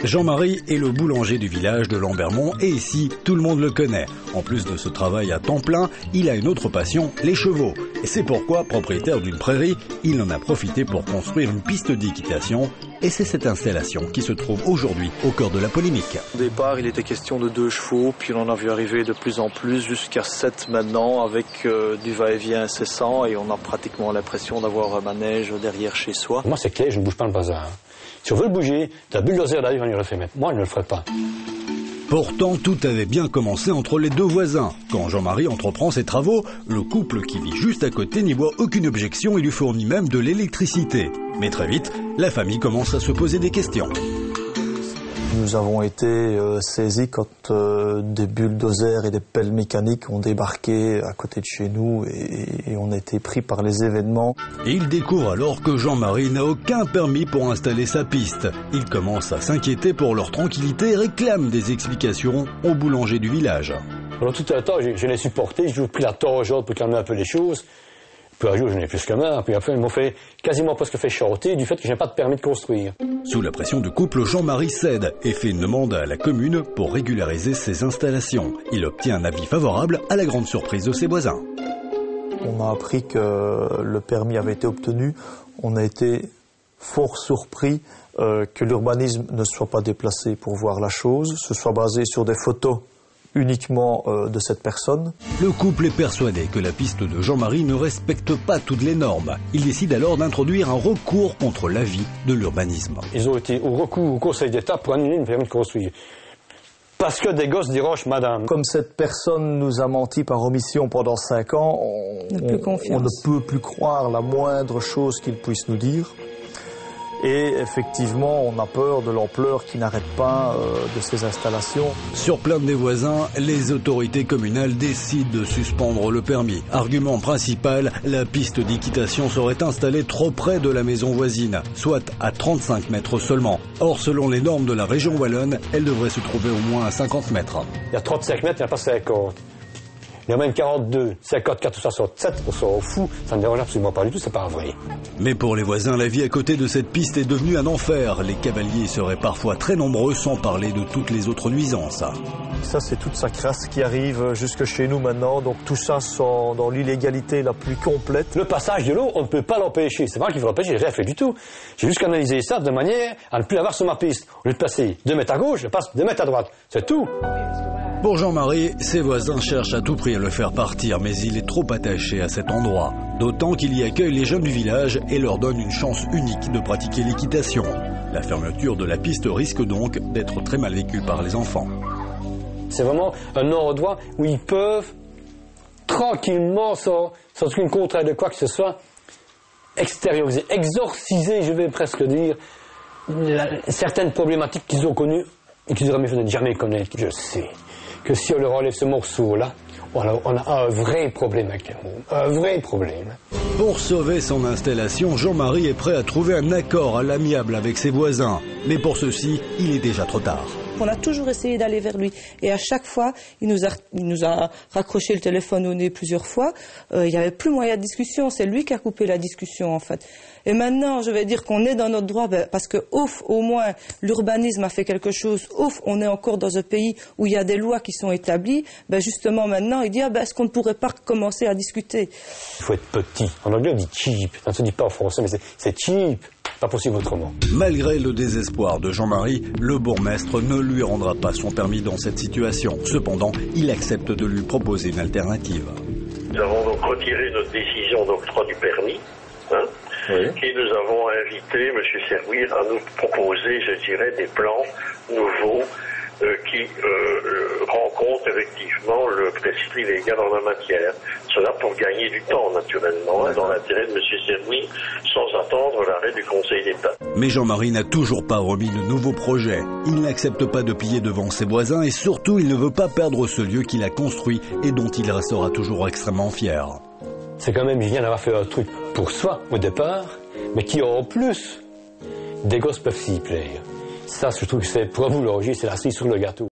Jean-Marie est le boulanger du village de Lambermont et ici, tout le monde le connaît. En plus de ce travail à temps plein, il a une autre passion, les chevaux. Et c'est pourquoi, propriétaire d'une prairie, il en a profité pour construire une piste d'équitation. Et c'est cette installation qui se trouve aujourd'hui au cœur de la polémique. Au départ, il était question de 2 chevaux, puis on en a vu arriver de plus en plus, jusqu'à 7 maintenant, avec du va-et-vient incessant, et on a pratiquement l'impression d'avoir un manège derrière chez soi. Moi, c'est clair, je ne bouge pas le bazar. Si on veut le bouger, la bulldozer d'arrive, on y le fait mettre. Moi, je ne le ferai pas. Pourtant, tout avait bien commencé entre les deux voisins. Quand Jean-Marie entreprend ses travaux, le couple qui vit juste à côté n'y voit aucune objection et lui fournit même de l'électricité. Mais très vite, la famille commence à se poser des questions. Nous avons été saisis quand des bulldozers et des pelles mécaniques ont débarqué à côté de chez nous et on a été pris par les événements. Et il découvre alors que Jean-Marie n'a aucun permis pour installer sa piste. Il commence à s'inquiéter pour leur tranquillité et réclame des explications au boulanger du village. Pendant tout un temps, je l'ai supporté, j'ai pris la torche pour calmer un peu les choses. Puis un jour, je n'ai plus que marre. Puis après, ils m'ont fait quasiment presque fait chanter du fait que je n'ai pas de permis de construire. Sous la pression du couple, Jean-Marie cède et fait une demande à la commune pour régulariser ses installations. Il obtient un avis favorable à la grande surprise de ses voisins. On a appris que le permis avait été obtenu. On a été fort surpris que l'urbanisme ne soit pas déplacé pour voir la chose, se soit basé sur des photos uniquement de cette personne. Le couple est persuadé que la piste de Jean-Marie ne respecte pas toutes les normes. Il décide alors d'introduire un recours contre l'avis de l'urbanisme. Ils ont été au recours au Conseil d'État pour annuler une permis de construire. Parce que des gosses dérangent madame. Comme cette personne nous a menti par omission pendant 5 ans, on ne peut plus croire la moindre chose qu'il puisse nous dire. Et effectivement, on a peur de l'ampleur qui n'arrête pas de ces installations. Sur plainte des voisins, les autorités communales décident de suspendre le permis. Argument principal, la piste d'équitation serait installée trop près de la maison voisine, soit à 35 mètres seulement. Or, selon les normes de la région wallonne, elle devrait se trouver au moins à 50 mètres. Il y a 35 mètres, il n'y a pas 50. Il y a même 42, 54 ou 67, on s'en fout, ça ne dérange absolument pas du tout, c'est pas vrai. Mais pour les voisins, la vie à côté de cette piste est devenue un enfer. Les cavaliers seraient parfois très nombreux, sans parler de toutes les autres nuisances. Ça, c'est toute sa crasse qui arrive jusque chez nous maintenant, donc tout ça sont dans l'illégalité la plus complète. Le passage de l'eau, on ne peut pas l'empêcher, c'est moi qui veux l'empêcher, j'ai rien fait du tout. J'ai juste canalisé ça de manière à ne plus l'avoir sur ma piste. Au lieu de passer 2 mètres à gauche, je passe 2 mètres à droite, c'est tout. Pour Jean-Marie, ses voisins cherchent à tout prix à le faire partir, mais il est trop attaché à cet endroit. D'autant qu'il y accueille les jeunes du village et leur donne une chance unique de pratiquer l'équitation. La fermeture de la piste risque donc d'être très mal vécue par les enfants. C'est vraiment un endroit où ils peuvent tranquillement, sans aucune contrainte de quoi que ce soit, extérioriser, exorciser, je vais presque dire, certaines problématiques qu'ils ont connues et qu'ils auraient mieux fait de ne jamais connaître. Je sais que si on leur enlève ce morceau-là, on a un vrai problème avec le monde, un vrai problème. Pour sauver son installation, Jean-Marie est prêt à trouver un accord à l'amiable avec ses voisins. Mais pour ceci, il est déjà trop tard. On a toujours essayé d'aller vers lui et à chaque fois, il nous a raccroché le téléphone au nez plusieurs fois. Il n'y avait plus moyen de discussion, c'est lui qui a coupé la discussion en fait. Et maintenant, je vais dire qu'on est dans notre droit parce que ouf, au moins l'urbanisme a fait quelque chose, ouf, on est encore dans un pays où il y a des lois qui sont établies. Justement maintenant, il dit est-ce qu'on ne pourrait pas commencer à discuter? Il faut être petit. En anglais, on dit cheap. Ça ne se dit pas en français, mais c'est cheap. Pas possible autrement. Malgré le désespoir de Jean-Marie, le bourgmestre ne lui rendra pas son permis dans cette situation. Cependant, il accepte de lui proposer une alternative. Nous avons donc retiré notre décision d'octroi du permis, oui. Et nous avons invité M. Servir à nous proposer, je dirais, des plans nouveaux qui rencontrent effectivement le prescrit légal en la matière. Cela pour gagner du temps, naturellement, dans l'intérêt de M. Servir, sans attendre l'arrêt du Conseil d'État. Mais Jean-Marie n'a toujours pas remis de nouveaux projets. Il n'accepte pas de plier devant ses voisins et surtout, il ne veut pas perdre ce lieu qu'il a construit et dont il restera toujours extrêmement fier. C'est quand même bien d'avoir fait un truc pour soi au départ, mais qui en plus, des gosses peuvent s'y plaire. Ça, je trouve que c'est pour un boulanger, c'est la cerise sur le gâteau.